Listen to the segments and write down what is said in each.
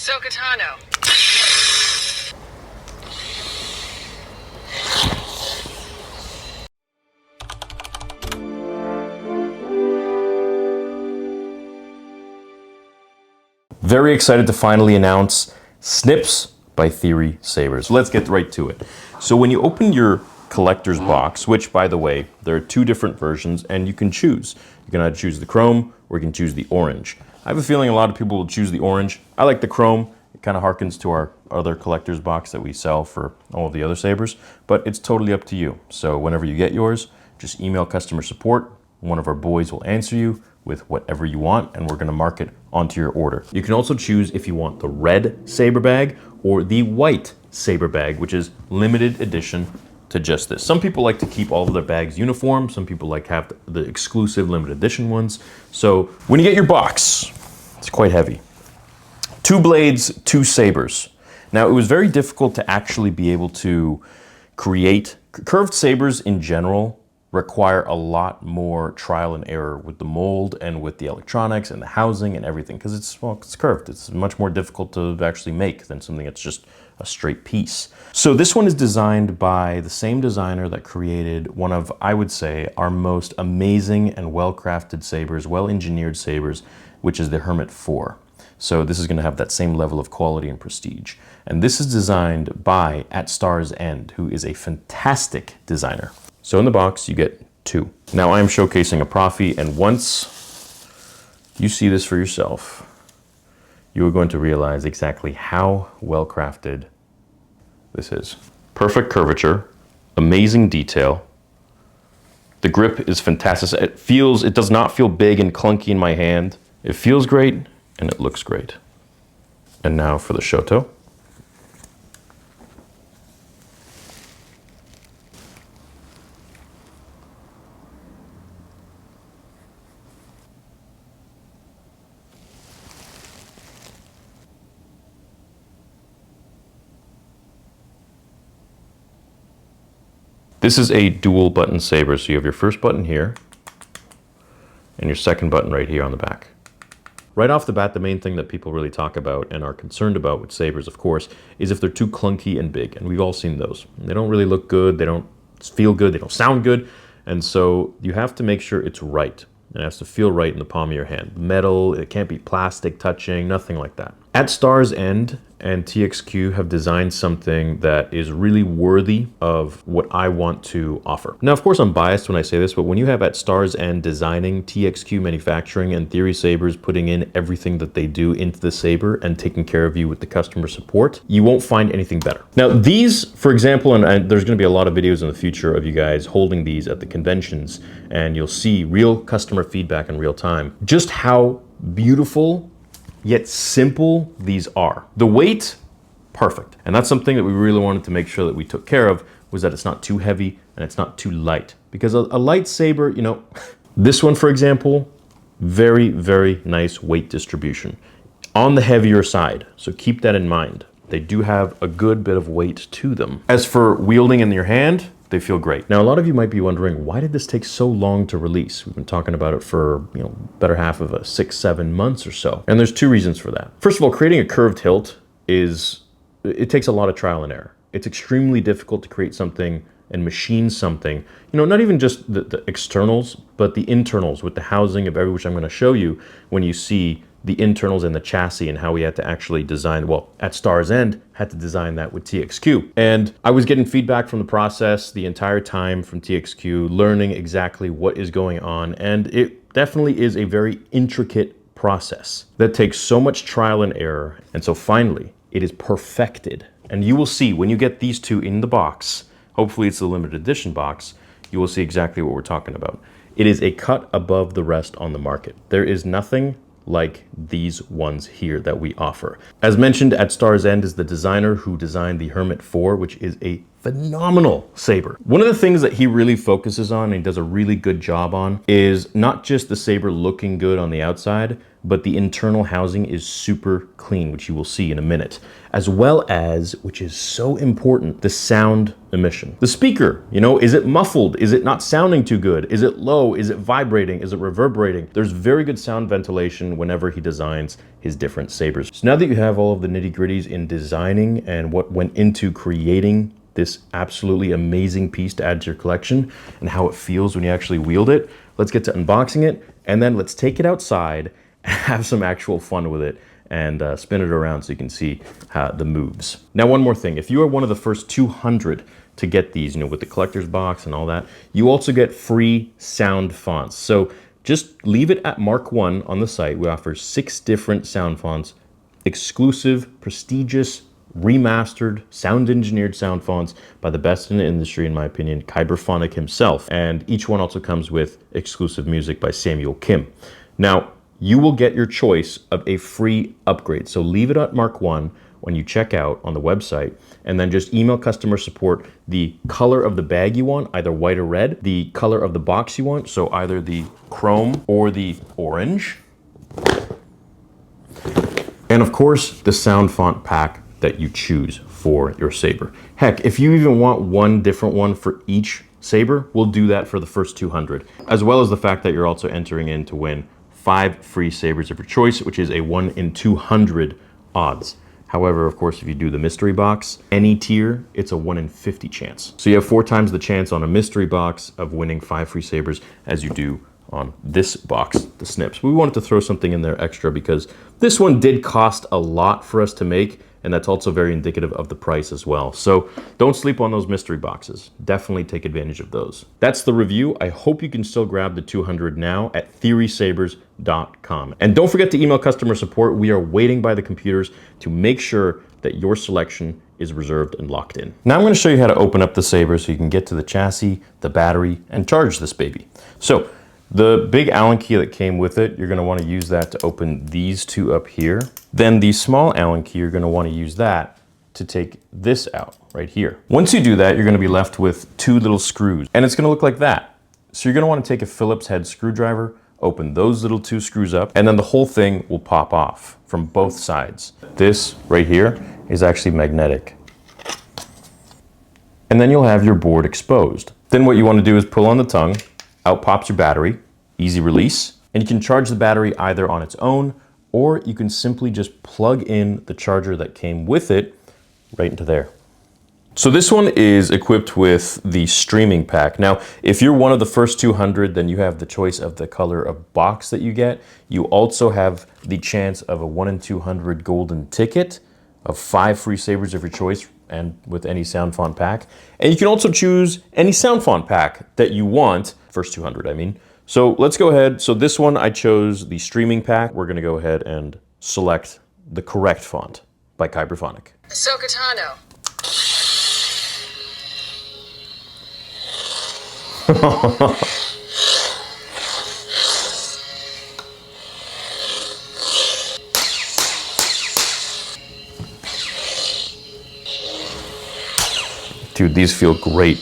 Ahsoka Tano. Very excited to finally announce Snips by Theory Sabers. Let's get right to it. So when you open your collector's box, which by the way, there are two different versions and you can choose. You can either choose the chrome or you can choose the orange. I have a feeling a lot of people will choose the orange. I like the chrome. It kind of harkens to our other collector's box that we sell for all of the other sabers, but it's totally up to you. So whenever you get yours, just email customer support. One of our boys will answer you with whatever you want, and we're gonna mark it onto your order. You can also choose if you want the red saber bag or the white saber bag, which is limited edition to just this. Some people like to keep all of their bags uniform. Some people like have the exclusive limited edition ones. So when you get your box, it's quite heavy. 2 blades, 2 sabers. Now it was very difficult to actually be able to create curved sabers in general. Require a lot more trial and error with the mold and with the electronics and the housing and everything, because it's curved. It's much more difficult to actually make than something that's just a straight piece. So this one is designed by the same designer that created one of, I would say, our most amazing and well-crafted sabers, well-engineered sabers, which is the Hermit 4. So this is going to have that same level of quality and prestige. And this is designed by At Star's End, who is a fantastic designer. So in the box, you get 2. Now I'm showcasing a Profi, and once you see this for yourself, you are going to realize exactly how well crafted this is. Perfect curvature, amazing detail. The grip is fantastic. It does not feel big and clunky in my hand. It feels great and it looks great. And now for the Shoto. This is a dual button saber, so you have your first button here and your second button right here on the back. Right off the bat, the main thing that people really talk about and are concerned about with sabers, of course, is if they're too clunky and big, and we've all seen those. They don't really look good, they don't feel good, they don't sound good, and so you have to make sure it's right. It has to feel right in the palm of your hand. Metal, it can't be plastic touching, nothing like that. At Star's End and TXQ have designed something that is really worthy of what I want to offer. Now, of course, I'm biased when I say this, but when you have At Star's End designing, TXQ manufacturing, and Theory Sabers putting in everything that they do into the saber and taking care of you with the customer support, you won't find anything better. Now, these, for example, and there's gonna be a lot of videos in the future of you guys holding these at the conventions, and you'll see real customer feedback in real time, just how beautiful yet simple these are. The weight, perfect. And that's something that we really wanted to make sure that we took care of, was that it's not too heavy and it's not too light. Because a lightsaber, you know, this one, for example, very, very nice weight distribution. On the heavier side, so keep that in mind. They do have a good bit of weight to them. As for wielding in your hand, they feel great. Now, a lot of you might be wondering, why did this take so long to release? We've been talking about it for, better half of 6-7 months or so. And there's 2 reasons for that. First of all, creating a curved hilt it takes a lot of trial and error. It's extremely difficult to create something and machine something, not even just the externals, but the internals with the housing of which I'm gonna show you when you see the internals and the chassis and how we had to actually design, well, At Star's End had to design that with TXQ. And I was getting feedback from the process the entire time from TXQ, learning exactly what is going on. And it definitely is a very intricate process that takes so much trial and error. And so finally, it is perfected. And you will see when you get these 2 in the box, hopefully it's a limited edition box, you will see exactly what we're talking about. It is a cut above the rest on the market. There is nothing like these ones here that we offer. As mentioned, At Star's End is the designer who designed the Hermit 4, which is a phenomenal saber. One of the things that he really focuses on and he does a really good job on is not just the saber looking good on the outside, but the internal housing is super clean, which you will see in a minute, as well as, which is so important, the sound emission. The speaker, you know, is it muffled? Is it not sounding too good? Is it low? Is it vibrating? Is it reverberating? There's very good sound ventilation whenever he designs his different sabers. So now that you have all of the nitty-gritties in designing and what went into creating this absolutely amazing piece to add to your collection and how it feels when you actually wield it, let's get to unboxing it, and then let's take it outside and have some actual fun with it and spin it around so you can see the moves. Now, one more thing. If you are one of the first 200 to get these, you know, with the collector's box and all that, you also get free sound fonts. So just leave it at Mark 1 on the site. We offer 6 different sound fonts, exclusive, prestigious, remastered, sound engineered sound fonts by the best in the industry, in my opinion, Kyberphonic himself. And each one also comes with exclusive music by Samuel Kim. Now, you will get your choice of a free upgrade. So leave it at Mark 1 when you check out on the website, and then just email customer support the color of the bag you want, either white or red, the color of the box you want, so either the chrome or the orange, and of course, the sound font pack that you choose for your saber. Heck, if you even want one different one for each saber, we'll do that for the first 200, as well as the fact that you're also entering in to win 5 free sabers of your choice, which is a 1 in 200 odds. However, of course, if you do the mystery box, any tier, it's a 1 in 50 chance. So you have 4 times the chance on a mystery box of winning 5 free sabers as you do on this box, the Snips. We wanted to throw something in there extra because this one did cost a lot for us to make, and that's also very indicative of the price as well. So don't sleep on those mystery boxes. Definitely take advantage of those. That's the review. I hope you can still grab the 200 now at theorysabers.com. And don't forget to email customer support. We are waiting by the computers to make sure that your selection is reserved and locked in. Now I'm going to show you how to open up the saber so you can get to the chassis, the battery, and charge this baby. So the big Allen key that came with it, you're going to want to use that to open these 2 up here. Then the small Allen key, you're going to want to use that to take this out right here. Once you do that, you're going to be left with 2 little screws, and it's going to look like that. So you're going to want to take a Phillips head screwdriver, open those little 2 screws up, and then the whole thing will pop off from both sides. This right here is actually magnetic. And then you'll have your board exposed. Then what you want to do is pull on the tongue. Out pops your battery, easy release, and you can charge the battery either on its own, or you can simply just plug in the charger that came with it right into there. So this one is equipped with the streaming pack. Now, if you're one of the first 200, then you have the choice of the color of box that you get. You also have the chance of a 1 in 200 golden ticket of 5 free sabers of your choice, and with any sound font pack. And you can also choose any sound font pack that you want, first 200 I mean. So let's go ahead. So this one I chose the streaming pack. We're gonna go ahead and select the correct font by Kyberphonic. Ahsoka Tano. Dude, these feel great.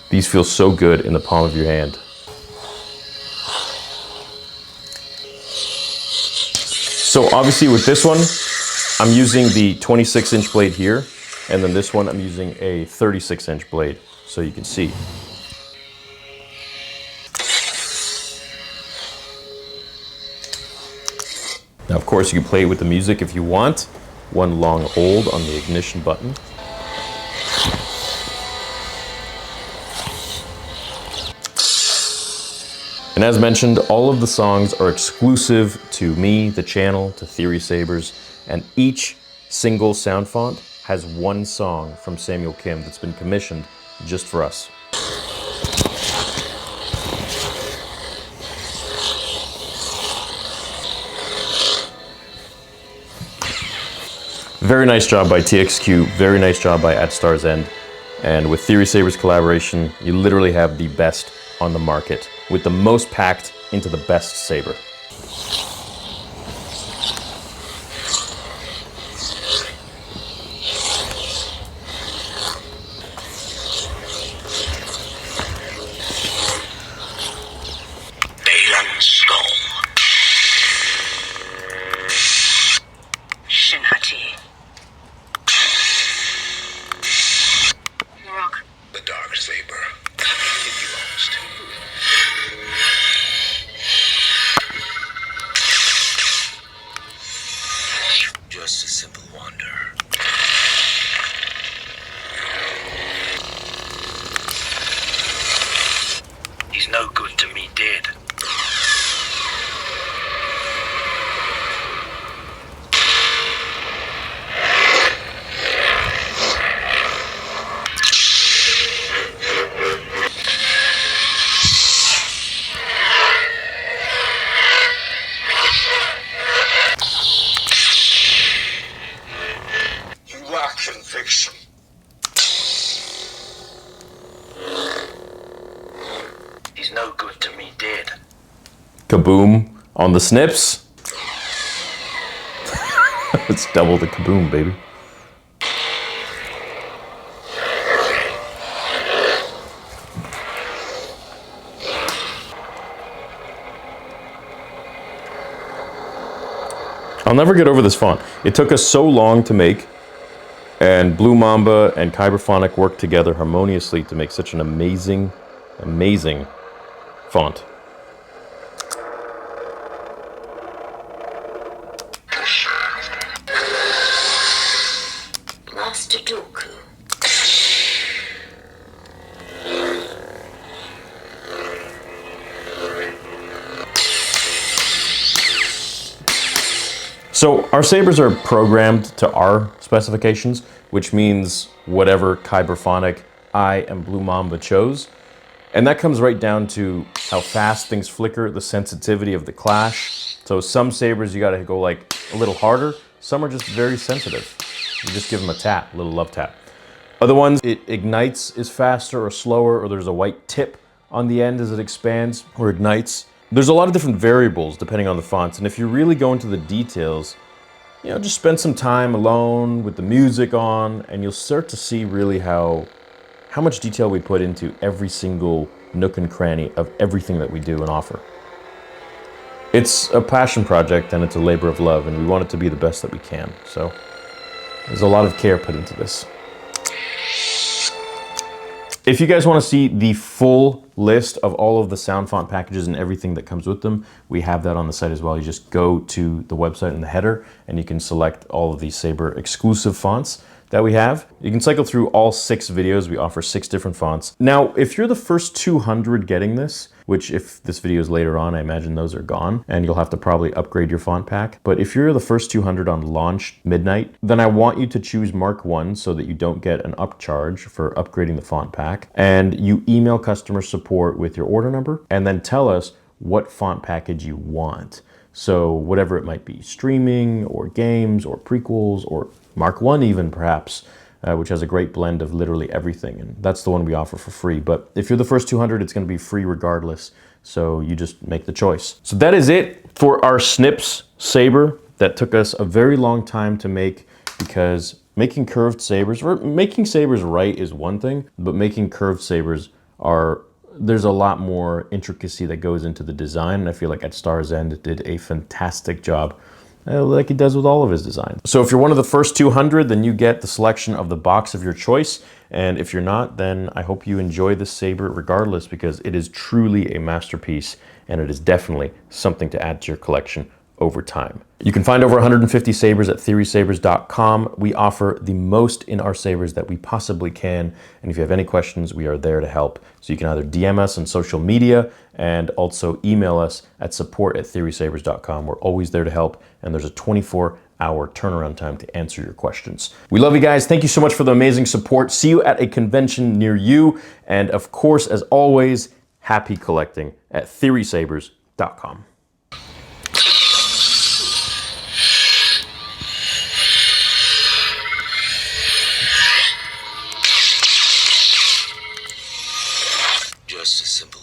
These feel so good in the palm of your hand. So obviously with this one, I'm using the 26-inch blade here, and then this one I'm using a 36-inch blade, so you can see. Now, of course, you can play with the music if you want. One long hold on the ignition button. And as mentioned, all of the songs are exclusive to me, the channel, to Theory Sabers, and each single sound font has 1 song from Samuel Kim that's been commissioned just for us. Very nice job by TXQ, very nice job by At Star's End. And with Theory Sabers collaboration, you literally have the best on the market, with the most packed into the best saber. simple wonder. He's no good to me dead. You lack conviction. He's no good to me dead. Kaboom on the Snips. It's double the kaboom, baby. I'll never get over this font. It took us so long to make, and Blue Mamba and Kyberphonic worked together harmoniously to make such an amazing, amazing font. Master Dooku. So our sabers are programmed to our specifications, which means whatever Kyberphonic I and Blue Mamba chose. And that comes right down to how fast things flicker, the sensitivity of the clash. So some sabers you gotta go like a little harder. Some are just very sensitive. You just give them a tap, a little love tap. Other ones, it ignites is faster or slower, or there's a white tip on the end as it expands or ignites. There's a lot of different variables depending on the fonts, and if you really go into the details, you know, just spend some time alone with the music on, and you'll start to see really how much detail we put into every single nook and cranny of everything that we do and offer. It's a passion project and it's a labor of love, and we want it to be the best that we can. So there's a lot of care put into this. If you guys want to see the full list of all of the sound font packages and everything that comes with them, we have that on the site as well. You just go to the website in the header and you can select all of the Saber exclusive fonts that we have. You can cycle through all 6 videos. We offer 6 different fonts. Now, if you're the first 200 getting this, which if this video is later on, I imagine those are gone and you'll have to probably upgrade your font pack. But if you're the first 200 on launch midnight, then I want you to choose Mark 1 so that you don't get an upcharge for upgrading the font pack. And you email customer support with your order number and then tell us what font package you want. So whatever it might be, streaming or games or prequels or Mark 1 even perhaps, which has a great blend of literally everything. And that's the one we offer for free. But if you're the first 200, it's gonna be free regardless. So you just make the choice. So that is it for our Snips Saber that took us a very long time to make, because making curved sabers, or making sabers right is one thing, but making curved sabers there's a lot more intricacy that goes into the design. And I feel like at Star's End, it did a fantastic job, like he does with all of his designs. So if you're one of the first 200, then you get the selection of the box of your choice. And if you're not, then I hope you enjoy this saber regardless, because it is truly a masterpiece and it is definitely something to add to your collection over time. You can find over 150 sabers at theorysabers.com. We offer the most in our sabers that we possibly can. And if you have any questions, we are there to help. So you can either DM us on social media and also email us at support@theorysabers.com. We're always there to help. And there's a 24-hour turnaround time to answer your questions. We love you guys. Thank you so much for the amazing support. See you at a convention near you. And of course, as always, happy collecting at theorysabers.com. Just a simple